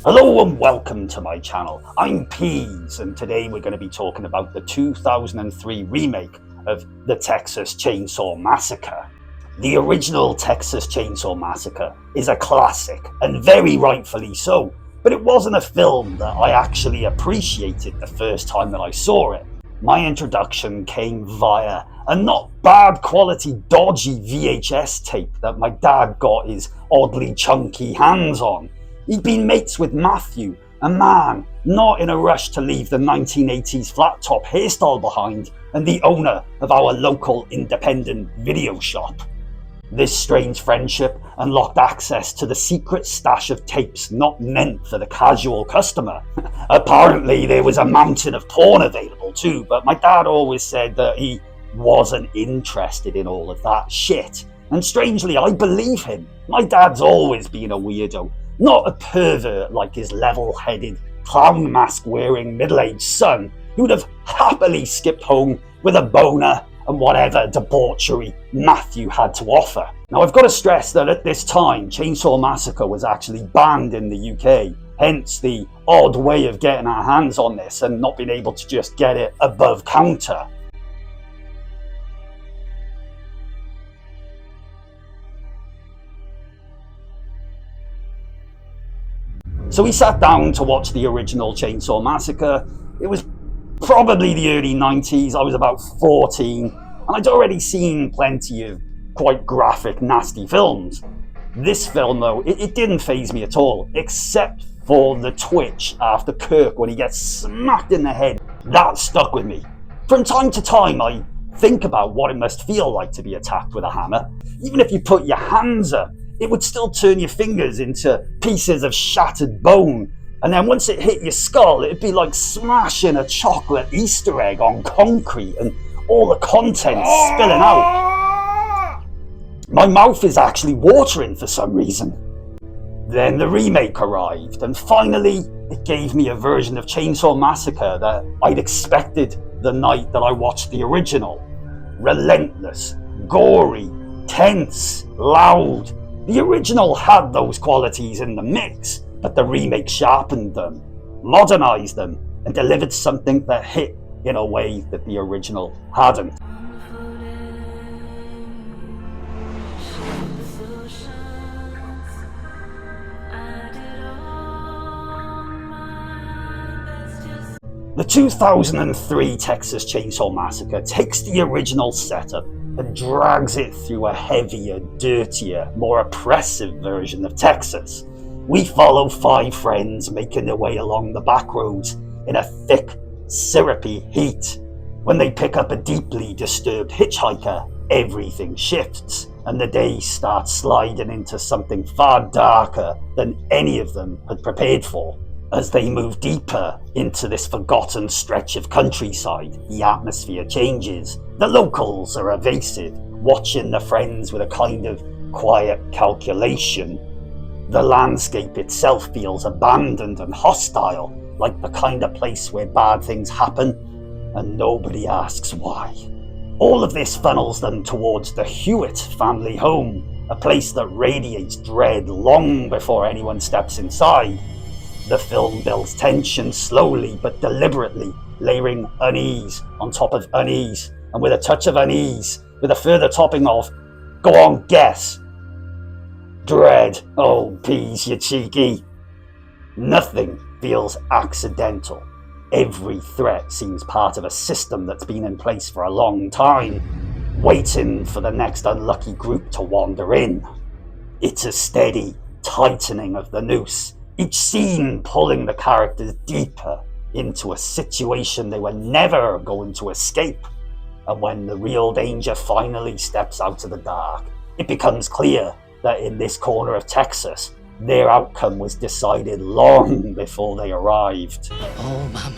Hello and welcome to my channel. I'm Peas, and today we're going to be talking about the 2003 remake of the Texas Chainsaw Massacre. The original Texas Chainsaw Massacre is a classic, and very rightfully so, but it wasn't a film that I actually appreciated the first time that I saw it. My introduction came via a not bad quality dodgy VHS tape that my dad got his oddly chunky hands on. He'd been mates with Matthew, a man not in a rush to leave the 1980s flat top hairstyle behind, and the owner of our local independent video shop. This strange friendship unlocked access to the secret stash of tapes not meant for the casual customer. Apparently there was a mountain of porn available too, but my dad always said that he wasn't interested in all of that shit. And strangely, I believe him. My dad's always been a weirdo. Not a pervert like his level-headed, clown mask-wearing middle-aged son who would have happily skipped home with a boner and whatever debauchery Matthew had to offer. Now, I've got to stress that at this time, Chainsaw Massacre was actually banned in the UK, hence the odd way of getting our hands on this and not being able to just get it above counter. So we sat down to watch the original Chainsaw Massacre. It was probably the early 90s, I was about 14, and I'd already seen plenty of quite graphic, nasty films. This film though, it didn't faze me at all, except for the twitch after Kirk when he gets smacked in the head. That stuck with me. From time to time I think about what it must feel like to be attacked with a hammer. Even if you put your hands up, it would still turn your fingers into pieces of shattered bone. And then once it hit your skull, it'd be like smashing a chocolate Easter egg on concrete and all the contents spilling out. My mouth is actually watering for some reason. Then the remake arrived, and finally it gave me a version of Chainsaw Massacre that I'd expected the night that I watched the original. Relentless, gory, tense, loud. The original had those qualities in the mix, but the remake sharpened them, modernized them, and delivered something that hit in a way that the original hadn't. The 2003 Texas Chainsaw Massacre takes the original setup and drags it through a heavier, dirtier, more oppressive version of Texas. We follow 5 friends making their way along the back roads in a thick, syrupy heat. When they pick up a deeply disturbed hitchhiker, everything shifts, and the day starts sliding into something far darker than any of them had prepared for. As they move deeper into this forgotten stretch of countryside, the atmosphere changes. The locals are evasive, watching the friends with a kind of quiet calculation. The landscape itself feels abandoned and hostile, like the kind of place where bad things happen and nobody asks why. All of this funnels them towards the Hewitt family home, a place that radiates dread long before anyone steps inside. The film builds tension slowly but deliberately, layering unease on top of unease, and with a touch of unease, with a further topping of, go on, guess. Dread. Oh, Peas, you cheeky. Nothing feels accidental. Every threat seems part of a system that's been in place for a long time, waiting for the next unlucky group to wander in. It's a steady tightening of the noose, each scene pulling the characters deeper into a situation they were never going to escape. And when the real danger finally steps out of the dark, it becomes clear that in this corner of Texas, their outcome was decided long before they arrived. Oh, my.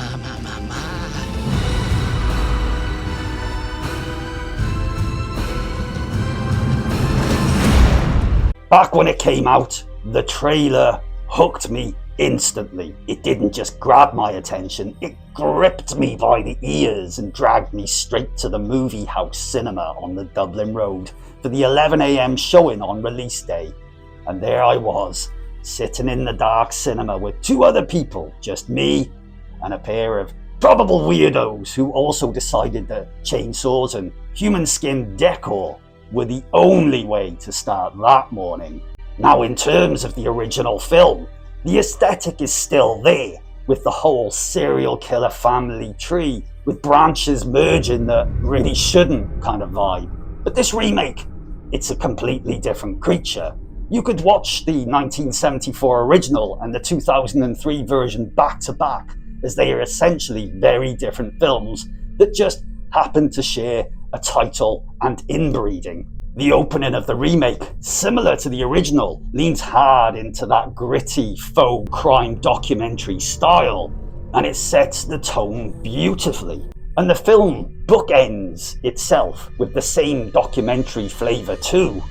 Back when it came out, the trailer hooked me instantly. It didn't just grab my attention, it gripped me by the ears and dragged me straight to the movie house cinema on the Dublin Road for the 11 AM showing on release day. And there I was, sitting in the dark cinema with two other people, just me and a pair of probable weirdos who also decided that chainsaws and human skin decor were the only way to start that morning. Now, in terms of the original film, the aesthetic is still there, with the whole serial killer family tree with branches merging that really shouldn't kind of vibe. But this remake, it's a completely different creature. You could watch the 1974 original and the 2003 version back to back, as they are essentially very different films that just happen to share a title and inbreeding. The opening of the remake, similar to the original, leans hard into that gritty faux crime documentary style, and it sets the tone beautifully. And the film bookends itself with the same documentary flavour too.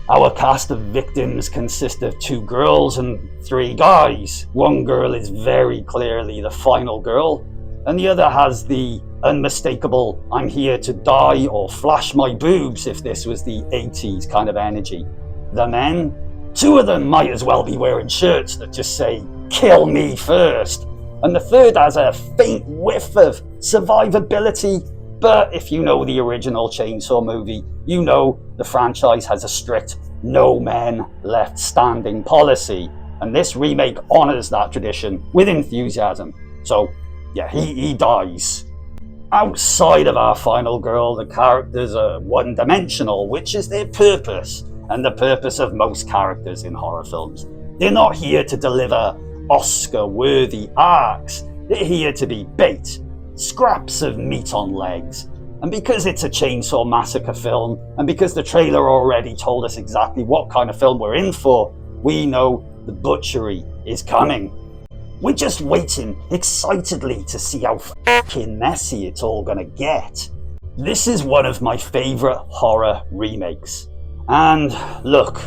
Our cast of victims consists of 2 girls and 3 guys. One girl is very clearly the final girl, and the other has the unmistakable "I'm here to die" or "flash my boobs" if this was the 80s kind of energy. The men, 2 of them might as well be wearing shirts that just say "kill me first," and the third has a faint whiff of survivability. But if you know the original Chainsaw movie, you know the franchise has a strict no men left standing policy, and this remake honours that tradition with enthusiasm. So yeah, he dies. Outside of our final girl, the characters are one-dimensional, which is their purpose, and the purpose of most characters in horror films. They're not here to deliver Oscar-worthy arcs, they're here to be bait, scraps of meat on legs. And because it's a Chainsaw Massacre film, and because the trailer already told us exactly what kind of film we're in for, we know the butchery is coming. We're just waiting excitedly to see how fucking messy it's all gonna get. This is one of my favourite horror remakes. And look,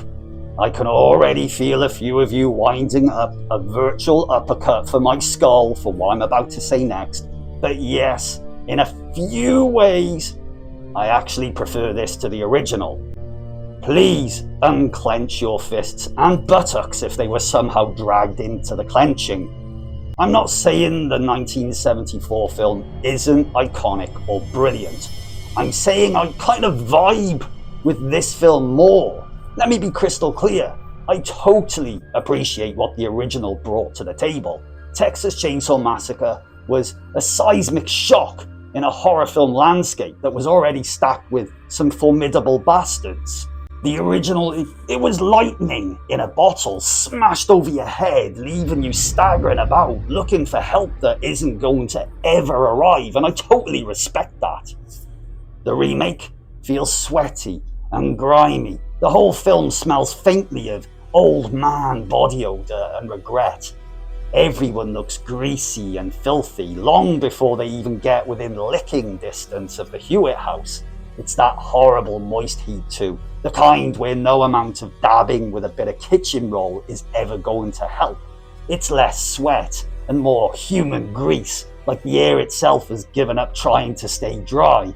I can already feel a few of you winding up a virtual uppercut for my skull for what I'm about to say next. But yes, in a few ways, I actually prefer this to the original. Please unclench your fists and buttocks if they were somehow dragged into the clenching. I'm not saying the 1974 film isn't iconic or brilliant. I'm saying I kind of vibe with this film more. Let me be crystal clear. I totally appreciate what the original brought to the table. Texas Chainsaw Massacre was a seismic shock in a horror film landscape that was already stacked with some formidable bastards. The original, it was lightning in a bottle, smashed over your head, leaving you staggering about, looking for help that isn't going to ever arrive, and I totally respect that. The remake feels sweaty and grimy. The whole film smells faintly of old man body odour and regret. Everyone looks greasy and filthy long before they even get within licking distance of the Hewitt house. It's that horrible moist heat too, the kind where no amount of dabbing with a bit of kitchen roll is ever going to help. It's less sweat and more human grease, like the air itself has given up trying to stay dry.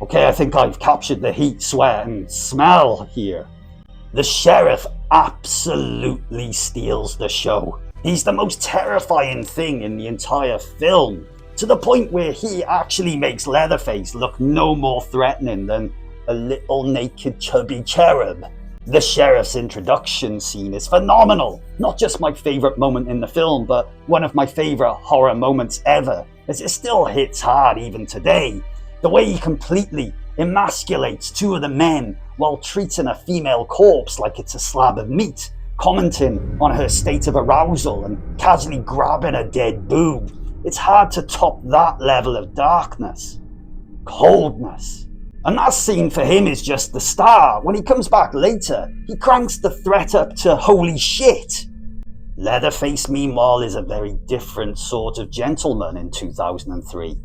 Okay, I think I've captured the heat, sweat and smell here. The sheriff absolutely steals the show. He's the most terrifying thing in the entire film, to the point where he actually makes Leatherface look no more threatening than a little naked chubby cherub. The sheriff's introduction scene is phenomenal. Not just my favourite moment in the film, but one of my favourite horror moments ever, as it still hits hard even today. The way he completely emasculates 2 of the men while treating a female corpse like it's a slab of meat, commenting on her state of arousal and casually grabbing a dead boob. It's hard to top that level of darkness, coldness. And that scene for him is just the start. When he comes back later, he cranks the threat up to holy shit. Leatherface, meanwhile, is a very different sort of gentleman in 2003.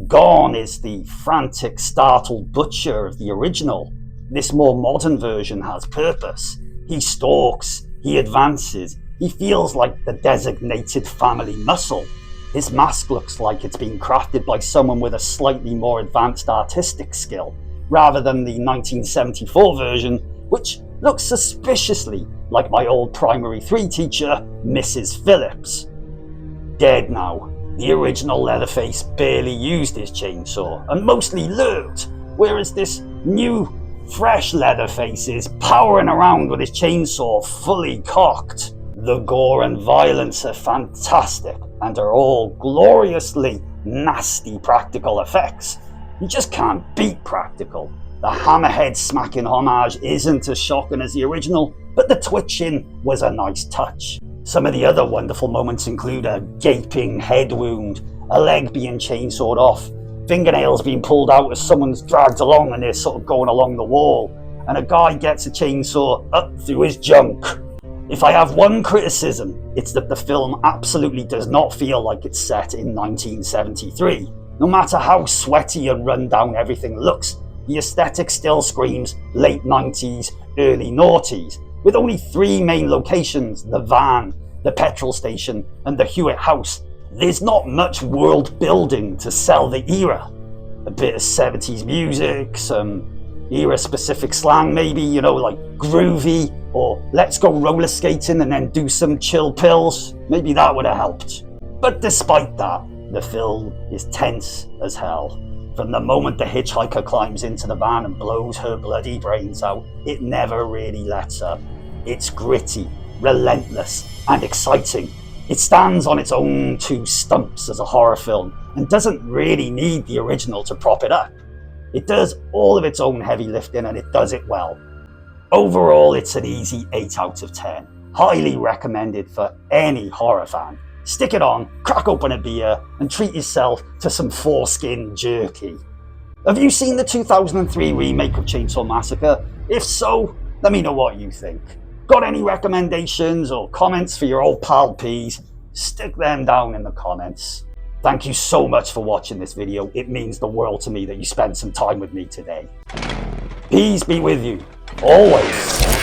Gone is the frantic, startled butcher of the original. This more modern version has purpose. He stalks, he advances, he feels like the designated family muscle. His mask looks like it's been crafted by someone with a slightly more advanced artistic skill, rather than the 1974 version, which looks suspiciously like my old primary 3 teacher, Mrs. Phillips. Dead now, the original Leatherface barely used his chainsaw and mostly lurked, whereas this new, fresh Leatherface is powering around with his chainsaw fully cocked. The gore and violence are fantastic and are all gloriously nasty practical effects. You just can't beat practical. The hammerhead smacking homage isn't as shocking as the original, but the twitching was a nice touch. Some of the other wonderful moments include a gaping head wound, a leg being chainsawed off, fingernails being pulled out as someone's dragged along and they're sort of going along the wall, and a guy gets a chainsaw up through his junk. If I have one criticism, it's that the film absolutely does not feel like it's set in 1973. No matter how sweaty and run down everything looks, the aesthetic still screams late 90s, early noughties, with only 3 main locations: the van, the petrol station, and the Hewitt house. There's not much world building to sell the era. A bit of 70s music, some era specific slang maybe, you know, like groovy, or let's go roller skating and then do some chill pills. Maybe that would have helped. But despite that, the film is tense as hell. From the moment the hitchhiker climbs into the van and blows her bloody brains out, it never really lets up. It's gritty, relentless, and exciting. It stands on its own 2 stumps as a horror film and doesn't really need the original to prop it up. It does all of its own heavy lifting and it does it well. Overall, it's an easy 8 out of 10. Highly recommended for any horror fan. Stick it on, crack open a beer, and treat yourself to some foreskin jerky. Have you seen the 2003 remake of Chainsaw Massacre? If so, let me know what you think. Got any recommendations or comments for your old pal Peas? Stick them down in the comments. Thank you so much for watching this video. It means the world to me that you spent some time with me today. Peace be with you, always.